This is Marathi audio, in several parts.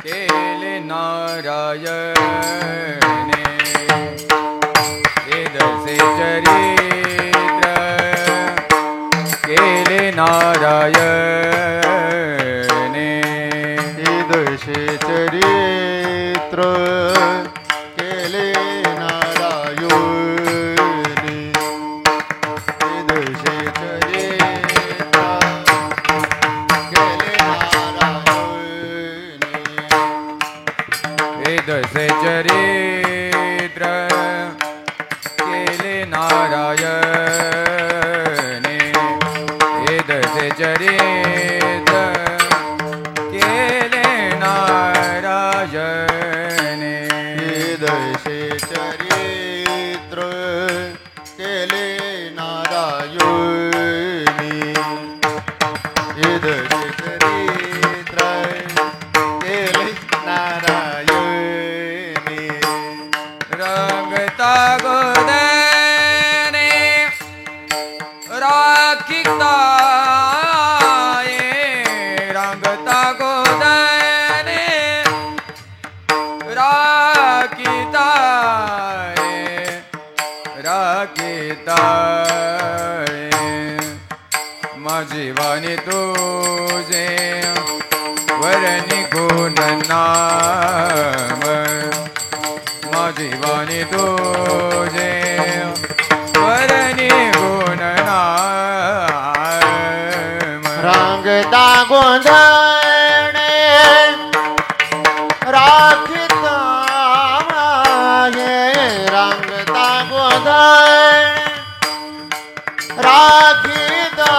केले नारायणे वेदसे चरित्र केले नारायणे वेदसे चरित्र केले नारायणे वेदसे चरित्र केले नारायणे वेदसे चरित्र केले नारायणे वेदसे चरित्र केले नारायणे वेदसे चरित्र केले नारायणे वेदसे चरित्र केले नारायणे रंगता गोदने राखिता रंगता गोदने राखिता राखिता माझीवानी तुझे वरणी गुण नाम माझीवानी तुझे वरणी गुण नाम रंगता गोंधणे राखिता रंगता गोंधणे राखिता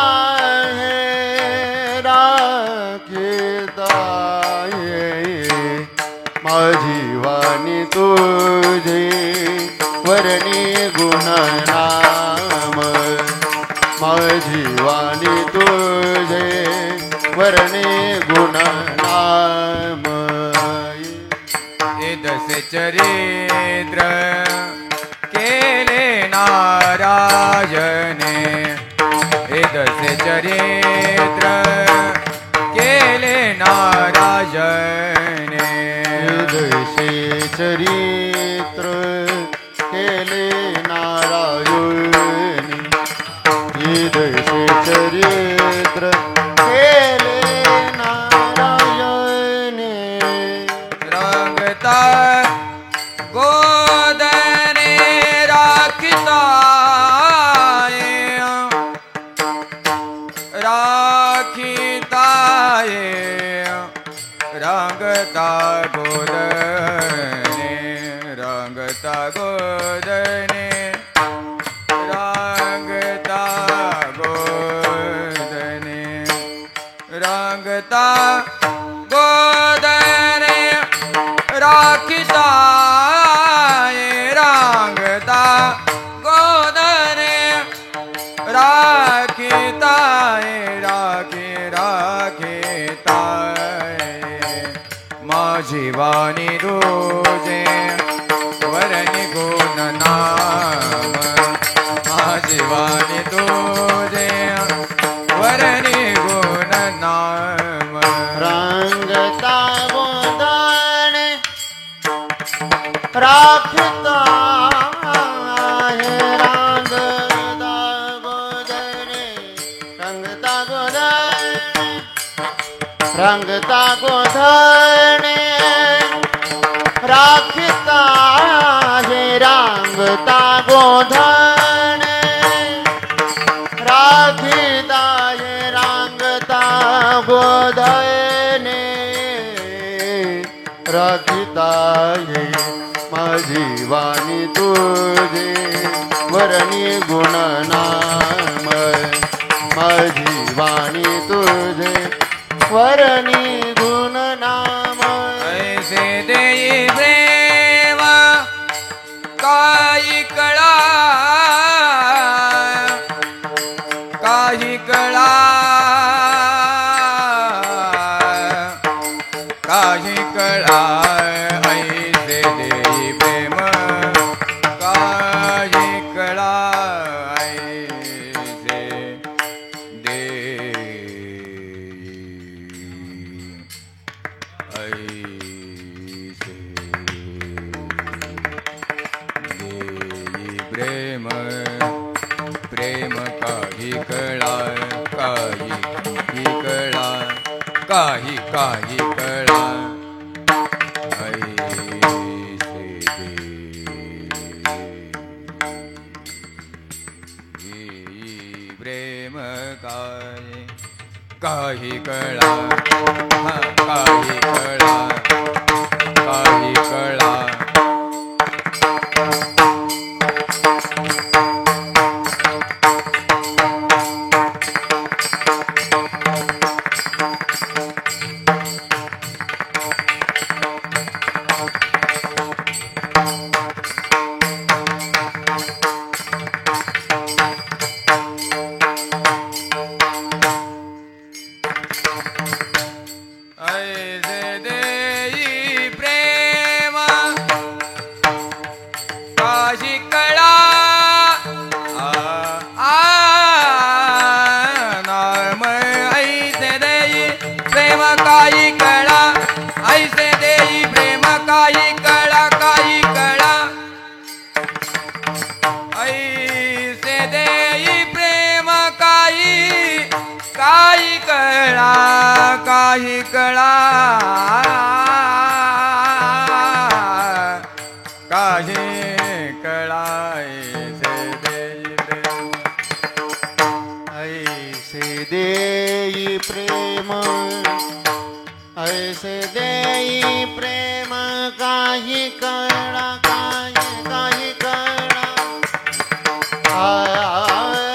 राखिता माझी वाणी तुझे वर्णी गुण नाम माझी वाणी तुझे वर्णी गुण नाम वेदसे चरित्र केले नारायणे वेदसे चरित्र केले नारायणे वेदसे चरित्र केले नारायणे वेदसे चरित्र केले नारायणे रंगता गोदने राखिता राखिता रंगता गोदने रंगता गोदने रंगता गोदने रंगता गोदने राखिता रंगता गोदने राखिता राखिता माझी वाणी तुझे वरणी गुण नाम माझी वाणी तुझे वरणी गुण नाम रंगता गोंधणे राखिता रंगता गोंधणे रंगता गोंधणे रंगता गोंधणे राखिता रंगता गोंधणे राखिता रंगता गोंधणे राखिता माझी वाणी तुझे वरणी गुण नाम माझी वाणी तुझे वरणी गुण नाम ऐसे देई प्रेम काही कळा काही कळा काही कळा ऐसे देई प्रेम काही कळा ऐसे देई प्रेम काही कळा काही कळा काही कळा प्रेम काही कळा काही कळा काही कळा काही कळा काही कळा ऐसे देई प्रेम ऐसे देई प्रेम काही कळा काही कळा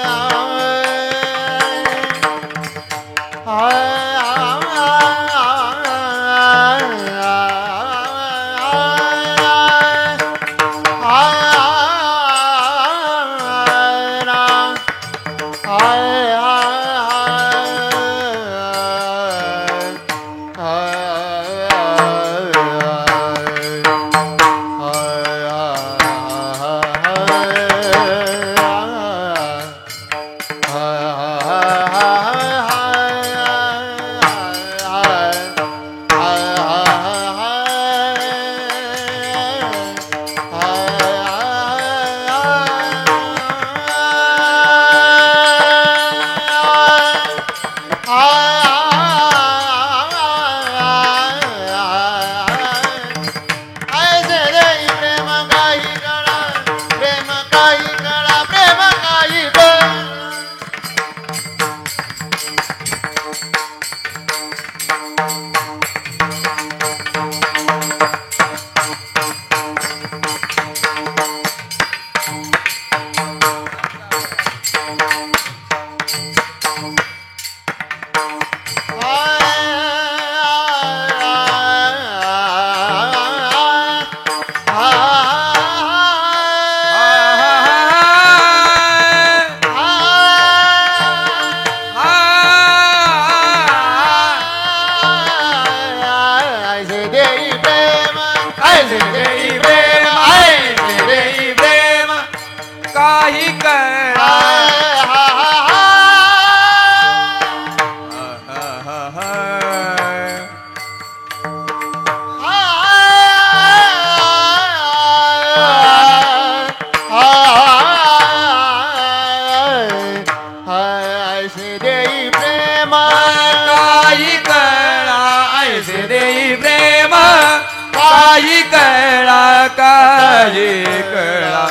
काही कळा ऐसे देई प्रेम काही कळा ऐसे देई प्रेम काही कळा काही कळा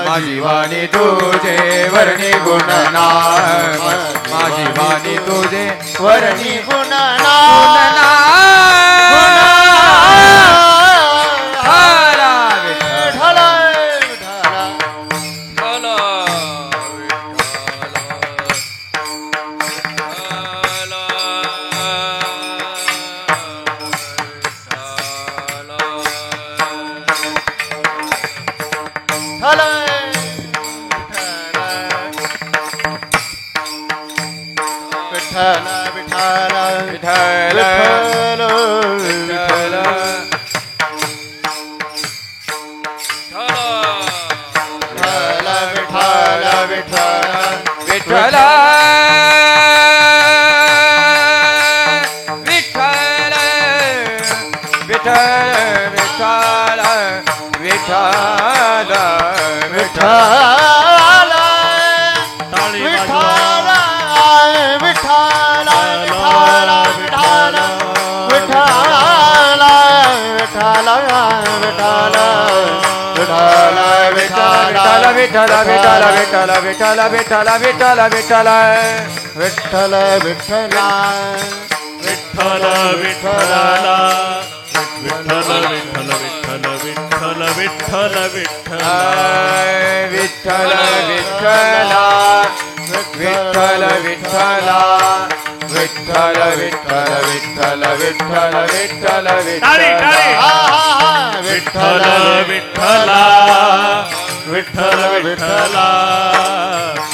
माझी वाणी तुझे वर्णी गुणना माझी वाणी तुझे वर्णी गुणना विठ्ठल विठ्ठल विठ्ठल विठ्ठल विठ्ठल विठ्ठल विठ्ठल विठ्ठल विठ्ठल विठ्ठल विठ्ठल विठ्ठल विठ्ठल विठ्ठल विठ्ठल विठ्ठल विठ्ठल विठ्ठल विठ्ठल विठ्ठल विठ्ठल विठ्ठल विठ्ठल विठ्ठला विठ्ठल विठ्ठल विठ्ठल विठ्ठल विठ्ठल विठ्ठल विठ्ठल विठ्ठला विठ्ठल विठ्ठला विठ्ठल विठ्ठल विठ्ठल विठ्ठल विठ्ठल टाळी, टाळी. विठ्ठल विठ्ठला विठ्ठल विठ्ठला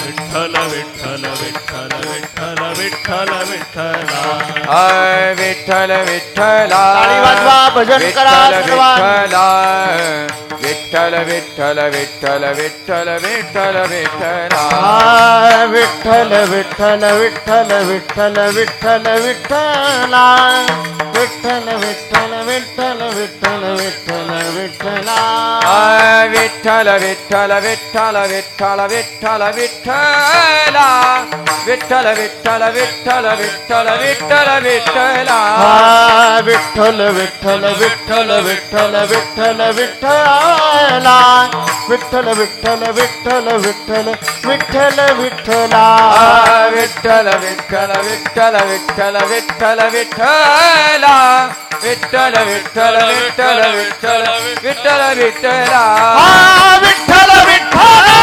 विठ्ठल विठ्ठल विठ्ठल विठ्ठल विठ्ठल विठ्ठला विठ्ठल विठ्ठला टाळी वाजवा, भजन करा सर्वांनी. विठ्ठल विठ्ठल विठ्ठल विठ्ठल विठ्ठल विठ्ठला विठ्ठल विठ्ठल विठ्ठल विठ्ठल विठ्ठल विठ्ठला विठ्ठल विठ्ठल विठ्ठल विठ्ठल विठ्ठल विठ्ठला विठ्ठल विठ्ठल विठ्ठल विठ्ठल विठ्ठल विठ्ठला विठ्ठल विठ्ठल विठ्ठल विठ्ठल विठ्ठल विठ्ठला विठ्ठल विठ्ठल विठ्ठल विठ्ठल विठ्ठल विठ्ठला विठ्ठल विठ्ठल विठ्ठल विठ्ठल विठ्ठल विठ्ठला विठ्ठल विठ्ठल विठ्ठल विठ्ठल विठ्ठल विठ्ठला विठ्ठल विठ्ठल विठ्ठल विठ्ठल विठ्ठल विठ्ठला विठ्ठल विठ्ठल